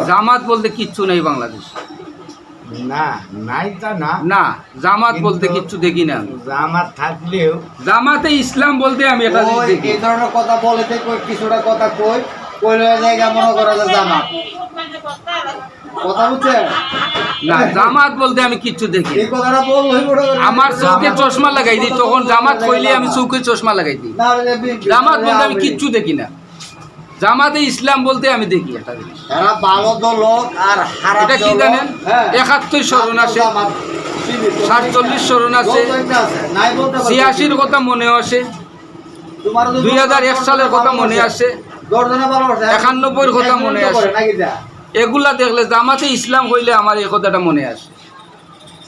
জামাত বলতে কিচ্ছু নেই বাংলাদেশ। না নাই তা না, না, জামাত বলতে কিচ্ছু দেখি না। জামাত থাকলেও জামাতে ইসলাম বলতে আমি এটা ওই দেখি। এই ধরনের কথা বলেতে কিছুটা কথা কইলে জায়গা মনে করা যায় জামাত কথা বুঝছেন না, জামাত বলতে আমি কিচ্ছু দেখি না। এই কথাটা বললেই বড় আমার চোখে চশমা লাগাই দিই, তখন জামাত কইলে আমি চোখে চশমা লাগাই দিই। জামাত বলতে আমি কিচ্ছু দেখি না। জামাতে ইসলাম বলতে আমি দেখি এটা জিনিস। এরা ভালো লোক আর খারাপ এটা কি জানেন? ৭১ স্মরণ আছে, ৪৭ স্মরণ আছে, ৮৬-র কথা মনে আসে, ২০০১ সালের কথা মনে আসে, ৯১-র কথা মনে আসে। এগুলা দেখলে জামাতে ইসলাম হইলে আমার এই কথাটা মনে আসে।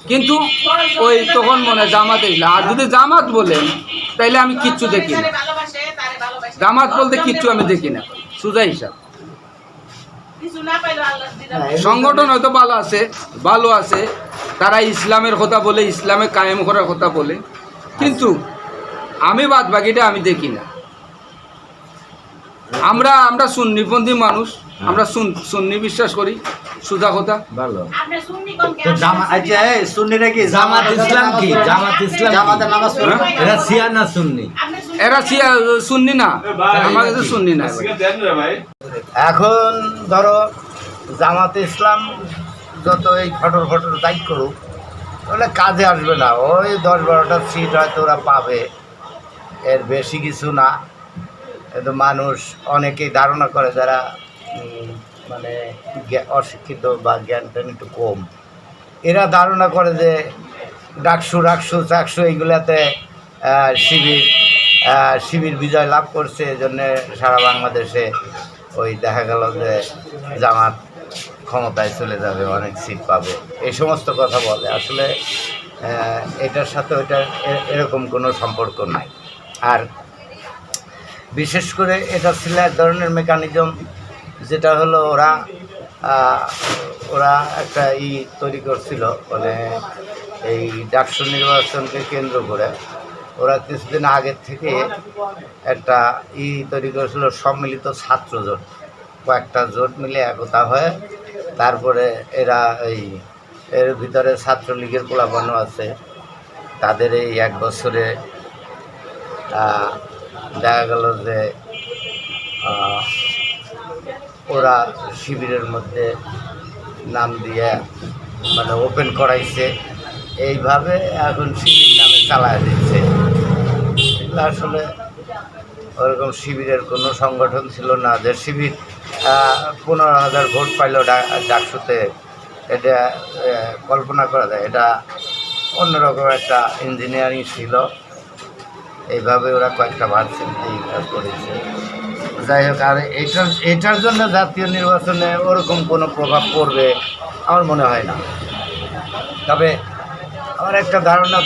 কিন্তু ওই তখন মনে হয় জামাতে ইসলাম। আর যদি জামাত বলেন তাইলে আমি কিচ্ছু দেখি না। জামাত বলতে কিচ্ছু আমি দেখি না, সোজা হিসাব। সংগঠন হয়তো ভালো আছে, তারা ইসলামের কথা বলে, ইসলামে কায়েম করার কথা বলে, কিন্তু আমি বাদ বাকিটা আমি দেখি না। আমরা সুন্নিপন্থী মানুষ, আমরা সুন্নি বিশ্বাস করি, সোজা কথা। ভালো আচ্ছা এই সুন্নিরা কি জামাত ইসলাম কি? জামাত ইসলাম জামাতের নামাজ পড়ে এরা শিয়া না সুন্নি? এরা সুন্নি না, আমার কাছে সুন্নি না। এখন ধরো জামাত ইসলাম যত এই ফটর দায়ী করুক, ওগুলো কাজে আসবে না। ওই ১০-১২টা সিট হয়তো ওরা পাবে, এর বেশি কিছু না। কিন্তু মানুষ অনেকেই ধারণা করে যারা মানে অশিক্ষিত বা জ্ঞানটা একটু কম, এরা ধারণা করে যে ডাকসু চাকসু এইগুলাতে শিবির বিজয় লাভ করছে, এজন্যে সারা বাংলাদেশে ওই দেখা গেল যে জামাত ক্ষমতায় চলে যাবে, অনেক সিট পাবে, এই সমস্ত কথা বলে। আসলে এটার সাথে ওইটা এরকম কোনো সম্পর্ক নাই। আর বিশেষ করে এটা ছিল এক ধরনের মেকানিজম, যেটা হলো ওরা একটা তৈরি করছিল, মানে এই ডাকসু নির্বাচনকে কেন্দ্র করে ওরা কিছুদিন আগের থেকে একটা তৈরি করেছিল, সম্মিলিত ছাত্র জোট। কয়েকটা জোট মিলে একতা হয়ে তারপরে এর ভিতরে ছাত্রলীগের পোলাপানো আছে, তাদের এই ১ বছরে দেখা গেল যে ওরা শিবিরের মধ্যে নাম দিয়ে মানে ওপেন করাইছে, এইভাবে এখন শিবির নামে চালায় দিচ্ছে। এগুলো আসলে ওরকম শিবিরের কোনো সংগঠন ছিল না যে শিবির ১৫,০০০ ভোট পাইল ডাকসুতে। এটা কল্পনা করা যায়, এটা অন্যরকম একটা ইঞ্জিনিয়ারিং ছিল। এইভাবে ওরা কয়েকটা ভার্সন করেছে। যাই হোক, আর এটার জন্য জাতীয় নির্বাচনে ওরকম কোনো প্রভাব পড়বে আমার মনে হয় না। তবে আমার একটা ধারণা